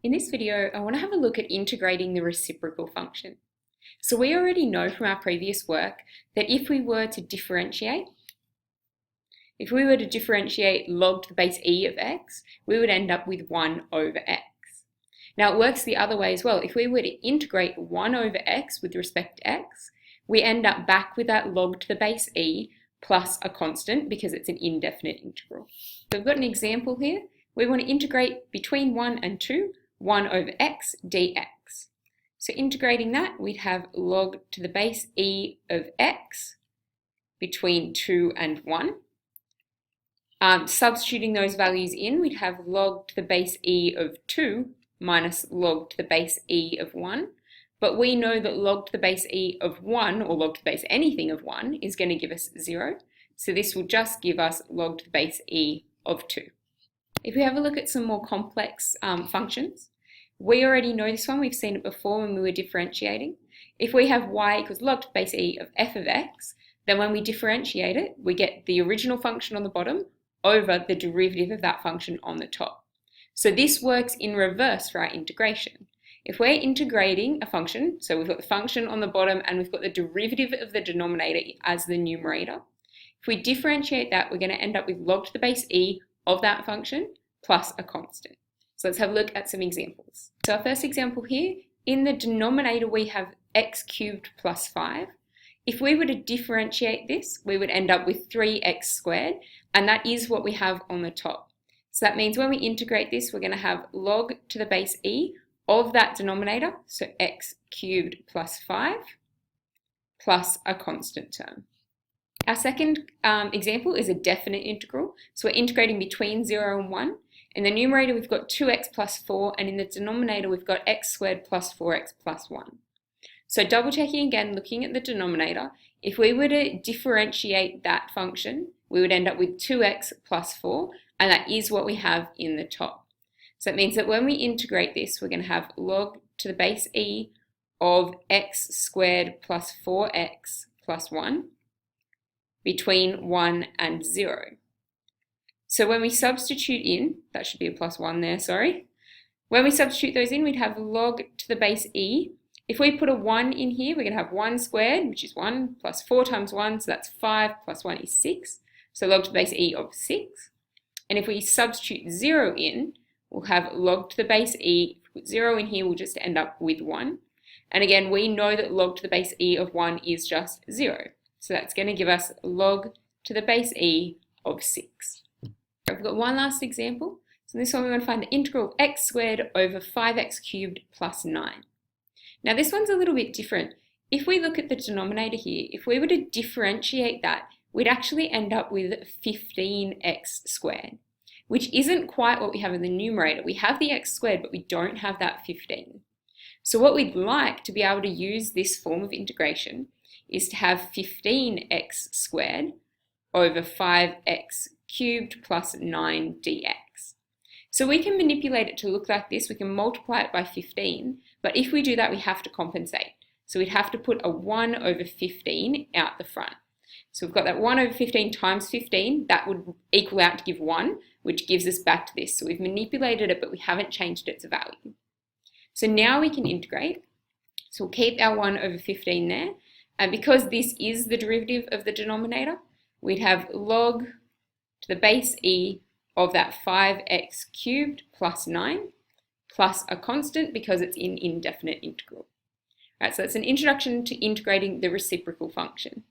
In this video, I want to have a look at integrating the reciprocal function. So we already know from our previous work that if we were to differentiate log to the base e of x, we would end up with 1 over x. Now it works the other way as well. If we were to integrate 1 over x with respect to x, we end up back with that log to the base e plus a constant because it's an indefinite integral. So we've got an example here. We want to integrate between 1 and 2, 1 over x dx. So integrating that, we'd have log to the base e of x between 2 and 1. Substituting those values in, we'd have log to the base e of 2 minus log to the base e of 1. But we know that log to the base e of 1, or log to the base anything of 1, is going to give us 0. So this will just give us log to the base e of 2. If we have a look at some more complex functions, we already know this one. We've seen it before when we were differentiating. If we have y equals log to the base e of f of x, then when we differentiate it, we get the original function on the bottom over the derivative of that function on the top. So this works in reverse for our integration. If we're integrating a function, so we've got the function on the bottom and we've got the derivative of the denominator as the numerator. If we differentiate that, we're going to end up with log to the base e of that function plus a constant. So let's have a look at some examples. So our first example here, in the denominator we have x cubed plus 5. If we were to differentiate this, we would end up with 3x squared, and that is what we have on the top. So that means when we integrate this, we're going to have log to the base e of that denominator, so x cubed plus 5, plus a constant term. Our second example is a definite integral. So we're integrating between 0 and 1. In the numerator, we've got 2x plus 4, and in the denominator, we've got x squared plus 4x plus 1. So double checking again, looking at the denominator, if we were to differentiate that function, we would end up with 2x plus 4, and that is what we have in the top. So it means that when we integrate this, we're going to have log to the base e of x squared plus 4x plus 1 between 1 and 0. So when we substitute in, that should be a plus 1 there, sorry. When we substitute those in, we'd have log to the base e. If we put a 1 in here, we're going to have 1 squared, which is 1, plus 4 times 1, so that's 5, plus 1 is 6. So log to the base e of 6. And if we substitute 0 in, we'll have log to the base e. If we put 0 in here, we'll just end up with 1. And again, we know that log to the base e of 1 is just 0. So that's going to give us log to the base e of 6. We've got one last example. So in this one we want to find the integral of x squared over 5x cubed plus 9. Now this one's a little bit different. If we look at the denominator here, if we were to differentiate that, we'd actually end up with 15x squared, which isn't quite what we have in the numerator. We have the x squared, but we don't have that 15. So what we'd like to be able to use this form of integration is to have 15x squared over 5x cubed plus 9 dx. So we can manipulate it to look like this. We can multiply it by 15, but if we do that, we have to compensate. So we'd have to put a 1 over 15 out the front. So we've got that 1 over 15 times 15, that would equal out to give 1, which gives us back to this. So we've manipulated it, but we haven't changed its value. So now we can integrate. So we'll keep our 1 over 15 there. And because this is the derivative of the denominator, we'd have log to the base e of that 5x cubed plus 9 plus a constant because it's in indefinite integral. Right, so that's an introduction to integrating the reciprocal function.